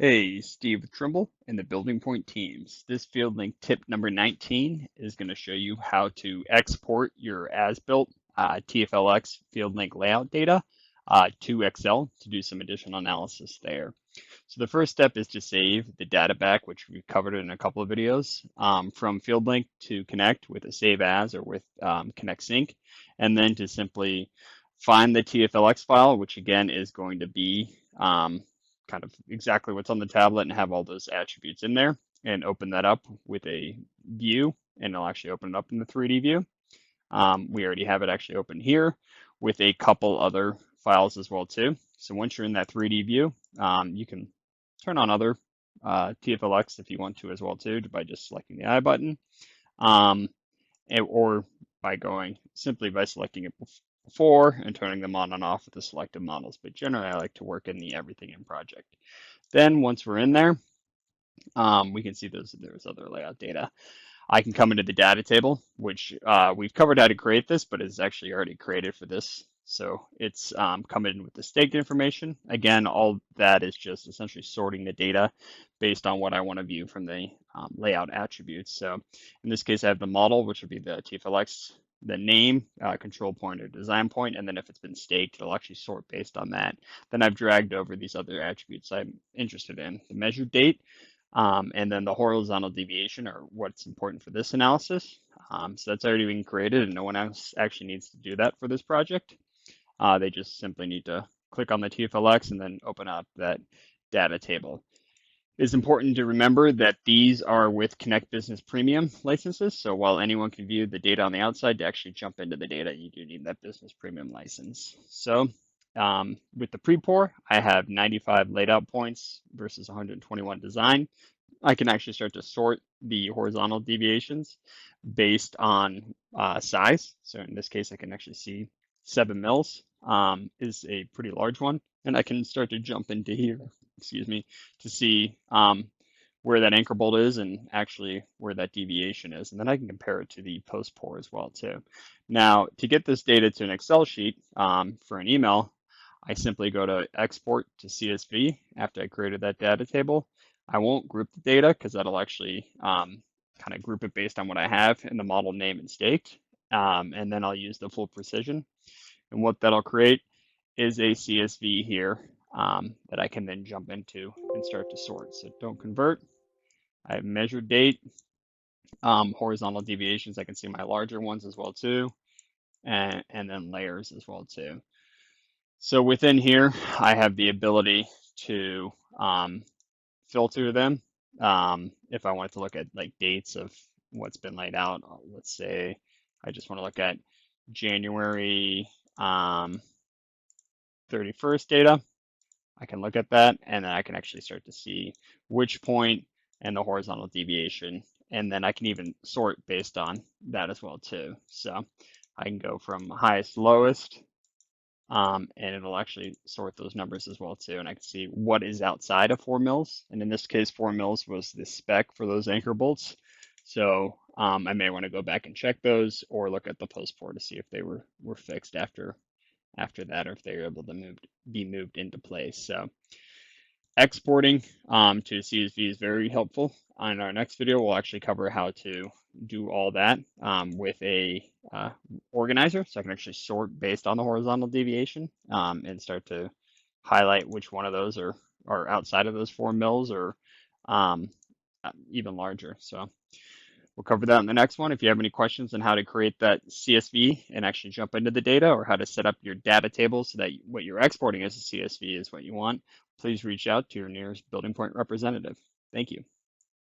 Hey, Steve with Trimble and the Building Point teams. This FieldLink tip number 19 is going to show you how to export your as-built TFLX FieldLink layout data to Excel to do some additional analysis there. So the first step is to save the data back, which we've covered in a couple of videos, from FieldLink to Connect with a Save As or with Connect Sync, and then to simply find the TFLX file, which again is going to be kind of exactly what's on the tablet and have all those attributes in there, and open that up with a view, and it'll actually open it up in the 3D view. We already have it actually open here with a couple other files as well too. So once you're in that 3D view, you can turn on other TFLX if you want to as well too, by just selecting the I button, or by going simply by selecting it before and turning them on and off with the selected models. But generally, I like to work in the everything in project. Then once we're in there, we can see there's other layout data. I can come into the data table, which we've covered how to create this, but it's actually already created for this. So it's coming in with the staked information. Again, all that is just essentially sorting the data based on what I want to view from the layout attributes. So in this case, I have the model, which would be the TFLX, the name, control point or design point, and then if it's been staked, it'll actually sort based on that. Then I've dragged over these other attributes I'm interested in. The measure date, and then the horizontal deviation are what's important for this analysis. So that's already been created and no one else actually needs to do that for this project. They just simply need to click on the TFLX and then open up that data table. It's important to remember that these are with Connect Business Premium licenses. So while anyone can view the data on the outside, to actually jump into the data, you do need that Business Premium license. So with the pre-pour, I have 95 laid out points versus 121 design. I can actually start to sort the horizontal deviations based on size. So in this case, I can actually see 7 mils is a pretty large one. And I can start to jump into here, excuse me, to see where that anchor bolt is and actually where that deviation is. And then I can compare it to the post pour as well too. Now, to get this data to an Excel sheet for an email, I simply go to export to CSV after I created that data table. I won't group the data because that'll actually kind of group it based on what I have in the model name and staked. And then I'll use the full precision. And what that'll create is a CSV here that I can then jump into and start to sort. So don't convert. I have measured date, horizontal deviations. I can see my larger ones as well too, and then layers as well too. So within here, I have the ability to filter them. If I wanted to look at like dates of what's been laid out, let's say I just want to look at January 31st data, I can look at that and then I can actually start to see which point and the horizontal deviation. And then I can even sort based on that as well too. So I can go from highest to lowest, and it'll actually sort those numbers as well too. And I can see what is outside of 4 mils. And in this case, 4 mils was the spec for those anchor bolts. So I may want to go back and check those or look at the post pour to see if they were fixed after that, or if they were able to be moved into place. So exporting to CSV is very helpful. On our next video, we'll actually cover how to do all that with a organizer. So I can actually sort based on the horizontal deviation and start to highlight which one of those are outside of those 4 mils or even larger. So we'll cover that in the next one. If you have any questions on how to create that CSV and actually jump into the data, or how to set up your data table so that what you're exporting as a CSV is what you want, please reach out to your nearest Building Point representative. Thank you.